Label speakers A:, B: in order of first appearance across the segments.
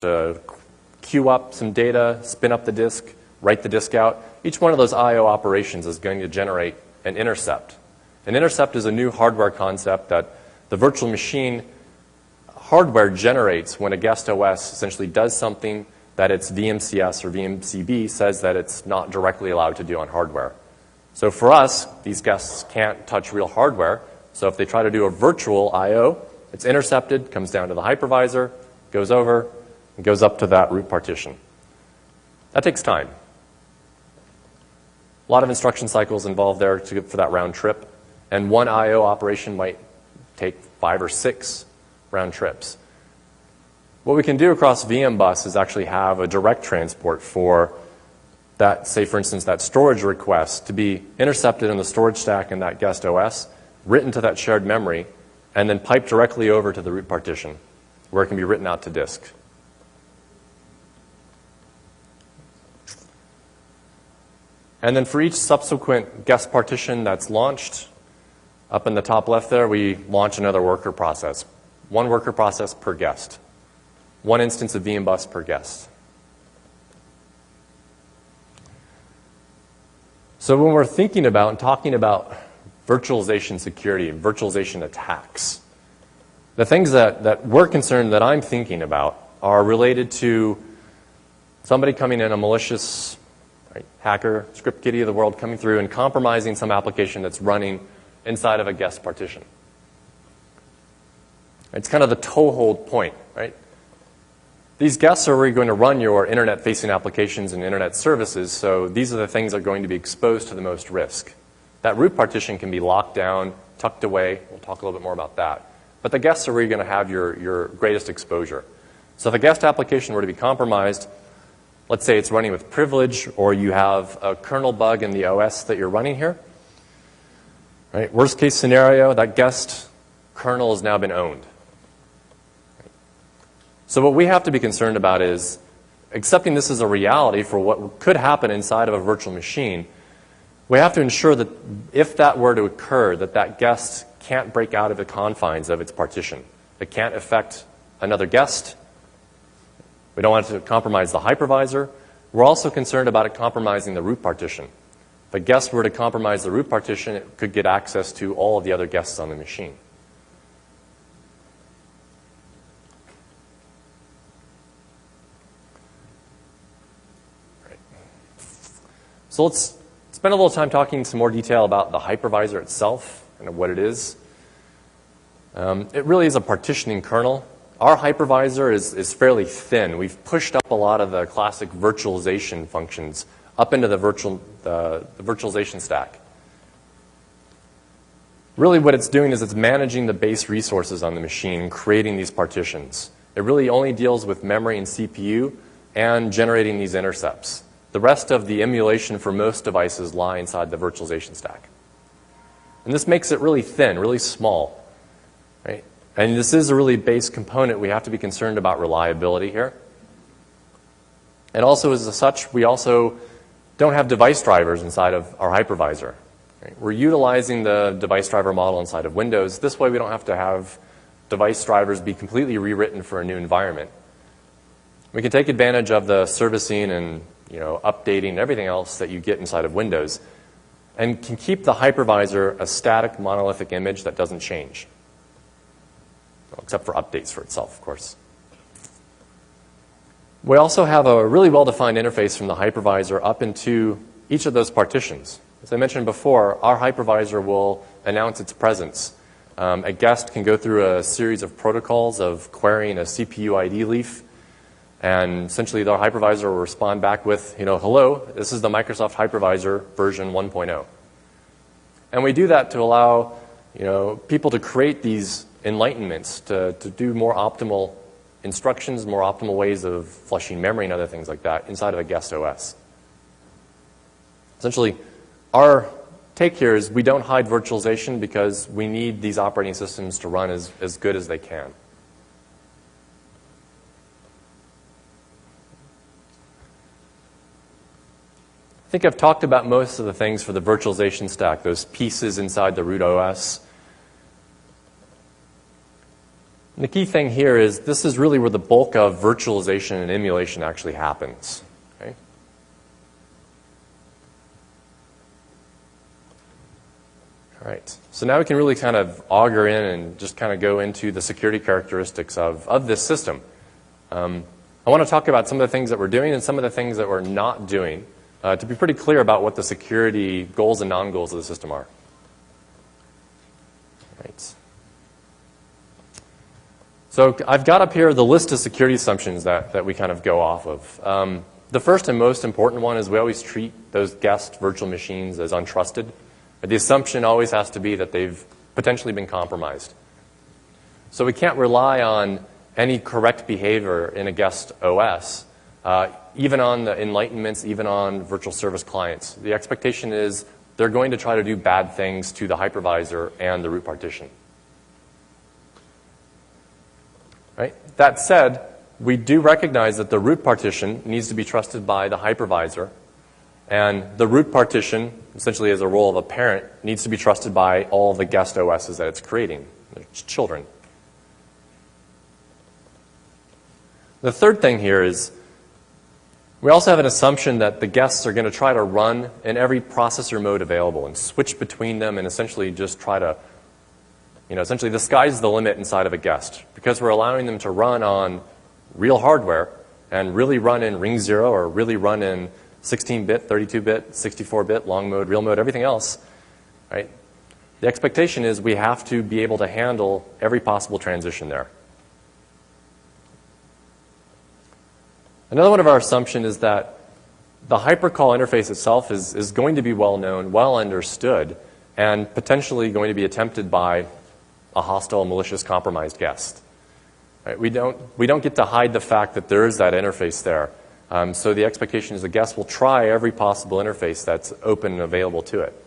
A: to queue up some data, spin up the disk, write the disk out. Each one of those I/O operations is going to generate an intercept. An intercept is a new hardware concept that the virtual machine hardware generates when a guest OS essentially does something that its VMCS or VMCB says that it's not directly allowed to do on hardware. So for us, these guests can't touch real hardware. So if they try to do a virtual I/O, it's intercepted, comes down to the hypervisor, goes over, and goes up to that root partition. That takes time. A lot of instruction cycles involved there for that round trip. And one I/O operation might take 5 or 6 round trips. What we can do across VM bus is actually have a direct transport for that, say for instance, that storage request to be intercepted in the storage stack in that guest OS, written to that shared memory, and then piped directly over to the root partition, where it can be written out to disk. And then for each subsequent guest partition that's launched, up in the top left there, we launch another worker process. One worker process per guest. One instance of VM bus per guest. So when we're thinking about and talking about virtualization security and virtualization attacks, the things that we're concerned, that I'm thinking about, are related to somebody coming in, a malicious hacker, script kiddie of the world, coming through and compromising some application that's running inside of a guest partition. It's kind of the toehold point, right? These guests are where you're going to run your internet-facing applications and internet services, so these are the things that are going to be exposed to the most risk. That root partition can be locked down, tucked away. We'll talk a little bit more about that. But the guests are where you're going to have your greatest exposure. So if a guest application were to be compromised, let's say it's running with privilege, or you have a kernel bug in the OS that you're running here. Right? Worst case scenario, that guest kernel has now been owned. So what we have to be concerned about is accepting this as a reality for what could happen inside of a virtual machine. We have to ensure that if that were to occur, that guest can't break out of the confines of its partition. It can't affect another guest. We don't want it to compromise the hypervisor. We're also concerned about it compromising the root partition. If a guest were to compromise the root partition, it could get access to all of the other guests on the machine. Right. So let's spend a little time talking in some more detail about the hypervisor itself and what it is. It really is a partitioning kernel. Our hypervisor is fairly thin. We've pushed up a lot of the classic virtualization functions up into the virtualization stack. Really what it's doing is it's managing the base resources on the machine and creating these partitions. It really only deals with memory and CPU and generating these intercepts. The rest of the emulation for most devices lie inside the virtualization stack. And this makes it really thin, really small. Right? And this is a really base component. We have to be concerned about reliability here. And also, as such, we also don't have device drivers inside of our hypervisor. Right? We're utilizing the device driver model inside of Windows. This way, we don't have to have device drivers be completely rewritten for a new environment. We can take advantage of the servicing and updating and everything else that you get inside of Windows, and can keep the hypervisor a static monolithic image that doesn't change. Except for updates for itself, of course. We also have a really well-defined interface from the hypervisor up into each of those partitions. As I mentioned before, our hypervisor will announce its presence. A guest can go through a series of protocols of querying a CPU ID leaf, and essentially the hypervisor will respond back with, hello, this is the Microsoft Hypervisor version 1.0. And we do that to allow people to create these enlightenments, to do more optimal instructions, more optimal ways of flushing memory and other things like that inside of a guest OS. Essentially, our take here is we don't hide virtualization because we need these operating systems to run as good as they can. I think I've talked about most of the things for the virtualization stack, those pieces inside the root OS. And the key thing here is this is really where the bulk of virtualization and emulation actually happens. Okay? All right. So now we can really kind of auger in and just kind of go into the security characteristics of this system. I want to talk about some of the things that we're doing and some of the things that we're not doing to be pretty clear about what the security goals and non-goals of the system are. Right. So I've got up here the list of security assumptions that we kind of go off of. The first and most important one is we always treat those guest virtual machines as untrusted. The assumption always has to be that they've potentially been compromised. So we can't rely on any correct behavior in a guest OS, even on the enlightenments, even on virtual service clients. The expectation is they're going to try to do bad things to the hypervisor and the root partition. Right? That said, we do recognize that the root partition needs to be trusted by the hypervisor, and the root partition, essentially as a role of a parent, needs to be trusted by all the guest OSs that it's creating, its children. The third thing here is we also have an assumption that the guests are going to try to run in every processor mode available and switch between them and essentially just try to, essentially the sky's the limit inside of a guest because we're allowing them to run on real hardware and really run in ring 0 or really run in 16-bit, 32-bit, 64-bit, long mode, real mode, everything else. Right? The expectation is we have to be able to handle every possible transition there. Another one of our assumptions is that the hypercall interface itself is going to be well known, well understood, and potentially going to be attempted by a hostile, malicious, compromised guest. Right? We don't get to hide the fact that there is that interface there. So the expectation is the guest will try every possible interface that's open and available to it.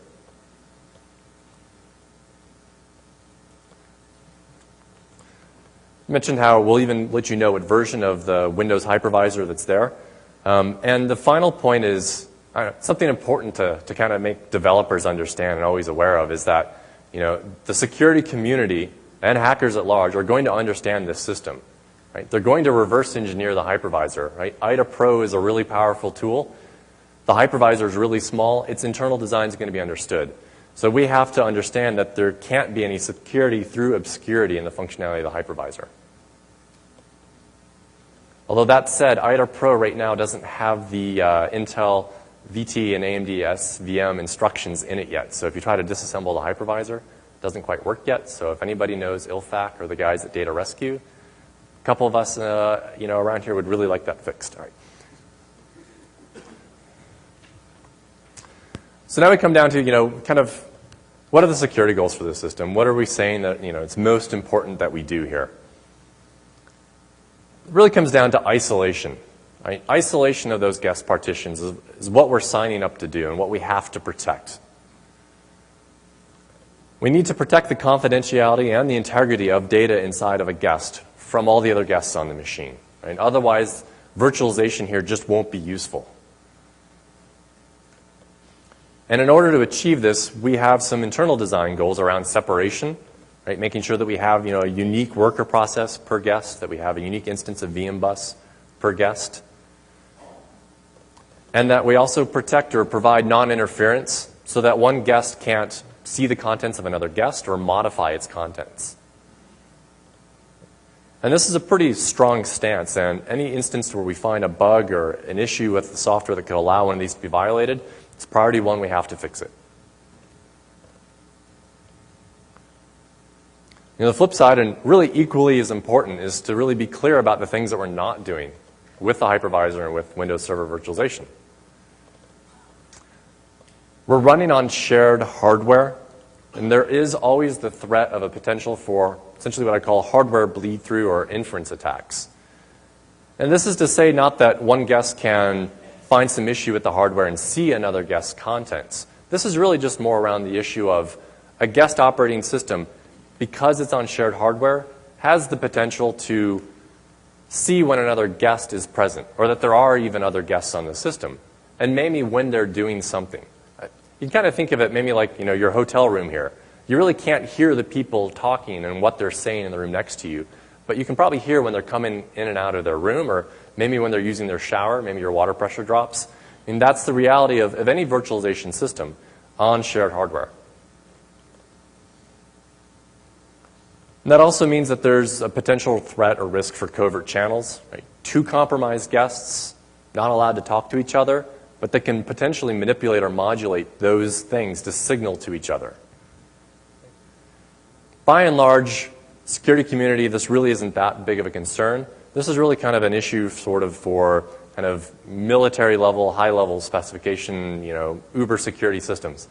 A: I mentioned how we'll even let you know what version of the Windows hypervisor that's there. And the final point is something important to kind of make developers understand and always aware of is that the security community and hackers at large are going to understand this system. Right? They're going to reverse engineer the hypervisor. Right? IDA Pro is a really powerful tool. The hypervisor is really small. Its internal design is going to be understood. So we have to understand that there can't be any security through obscurity in the functionality of the hypervisor. Although that said, IDA Pro right now doesn't have the Intel VT and AMD SVM instructions in it yet. So if you try to disassemble the hypervisor, it doesn't quite work yet. So if anybody knows ILFAC or the guys at Data Rescue, a couple of us around here would really like that fixed. All right. So now we come down to kind of what are the security goals for this system? What are we saying that it's most important that we do here? It really comes down to isolation. Right? Isolation of those guest partitions is what we're signing up to do and what we have to protect. We need to protect the confidentiality and the integrity of data inside of a guest from all the other guests on the machine. Right? Otherwise, virtualization here just won't be useful. And in order to achieve this, we have some internal design goals around separation, right? Making sure that we have a unique worker process per guest, that we have a unique instance of VM bus per guest, and that we also protect or provide non-interference so that one guest can't see the contents of another guest or modify its contents. And this is a pretty strong stance, and any instance where we find a bug or an issue with the software that could allow one of these to be violated, it's priority one, we have to fix it. The flip side, and really equally as important, is to really be clear about the things that we're not doing with the hypervisor and with Windows Server virtualization. We're running on shared hardware, and there is always the threat of a potential for essentially what I call hardware bleed-through or inference attacks. And this is to say not that one guest can find some issue with the hardware and see another guest's contents. This is really just more around the issue of a guest operating system, because it's on shared hardware, has the potential to see when another guest is present, or that there are even other guests on the system, and maybe when they're doing something. You can kind of think of it maybe like your hotel room here. You really can't hear the people talking and what they're saying in the room next to you, but you can probably hear when they're coming in and out of their room, or maybe when they're using their shower, maybe your water pressure drops. And that's the reality of any virtualization system on shared hardware. And that also means that there's a potential threat or risk for covert channels. Right? Two compromised guests, not allowed to talk to each other, but they can potentially manipulate or modulate those things to signal to each other. By and large, security community, this really isn't that big of a concern. This is really kind of an issue sort of for kind of military level, high level specification, uber security systems.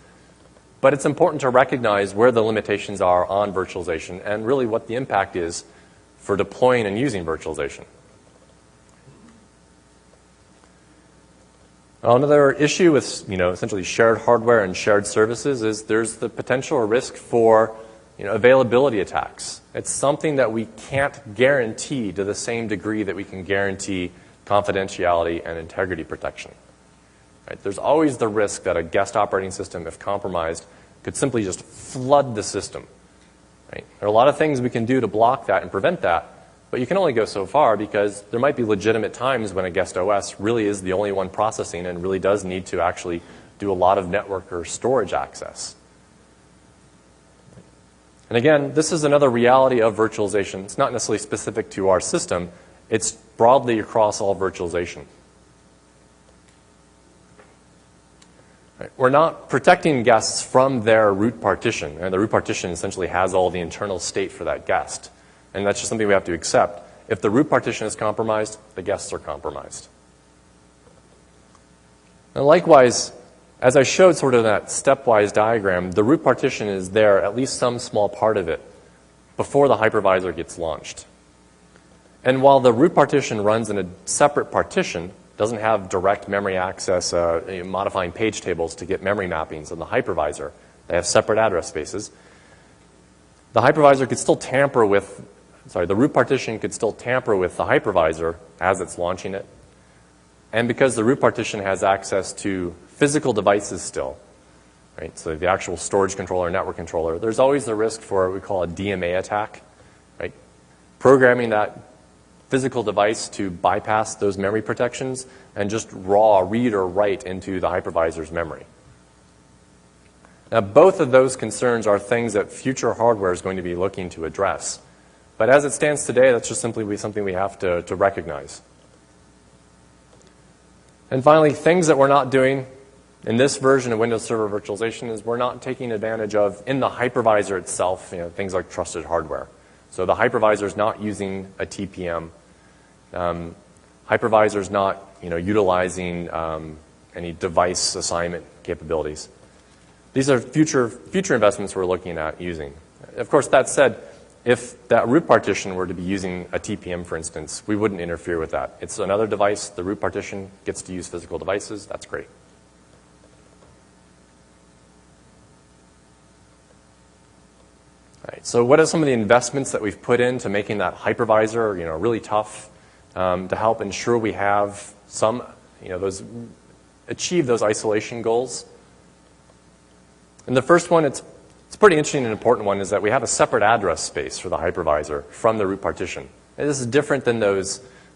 A: But it's important to recognize where the limitations are on virtualization and really what the impact is for deploying and using virtualization. Another issue with essentially shared hardware and shared services is there's the potential or risk for availability attacks. It's something that we can't guarantee to the same degree that we can guarantee confidentiality and integrity protection. Right? There's always the risk that a guest operating system, if compromised, could simply just flood the system. Right? There are a lot of things we can do to block that and prevent that, but you can only go so far because there might be legitimate times when a guest OS really is the only one processing and really does need to actually do a lot of network or storage access. And again, this is another reality of virtualization. It's not necessarily specific to our system. It's broadly across all virtualization. Right. We're not protecting guests from their root partition. And the root partition essentially has all the internal state for that guest. And that's just something we have to accept. If the root partition is compromised, the guests are compromised. And likewise, as I showed sort of that stepwise diagram, the root partition is there, at least some small part of it, before the hypervisor gets launched. And while the root partition runs in a separate partition, doesn't have direct memory access, modifying page tables to get memory mappings on the hypervisor, they have separate address spaces, the hypervisor could still tamper with, the root partition could still tamper with the hypervisor as it's launching it. And because the root partition has access to physical devices still, right? So the actual storage controller, network controller, there's always the risk for what we call a DMA attack, right? Programming that physical device to bypass those memory protections and just raw read or write into the hypervisor's memory. Now, both of those concerns are things that future hardware is going to be looking to address. But as it stands today, that's just simply something we have to recognize. And finally, things that we're not doing in this version of Windows Server Virtualization is we're not taking advantage of, in the hypervisor itself, things like trusted hardware. So the hypervisor is not using a TPM. Hypervisor is not utilizing any device assignment capabilities. These are future investments we're looking at using. Of course, that said, if that root partition were to be using a TPM, for instance, we wouldn't interfere with that. It's another device. The root partition gets to use physical devices. That's great. All right, so what are some of the investments that we've put into making that hypervisor really tough to help ensure we have some, achieve those isolation goals? And the first one, it's pretty interesting and important one, is that we have a separate address space for the hypervisor from the root partition. And this is different than the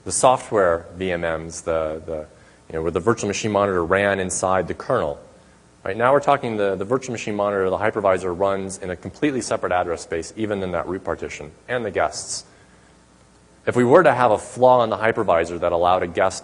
A: software VMMs, where the virtual machine monitor ran inside the kernel. Right now we're talking the virtual machine monitor, the hypervisor runs in a completely separate address space, even than that root partition and the guests. If we were to have a flaw in the hypervisor that allowed a guest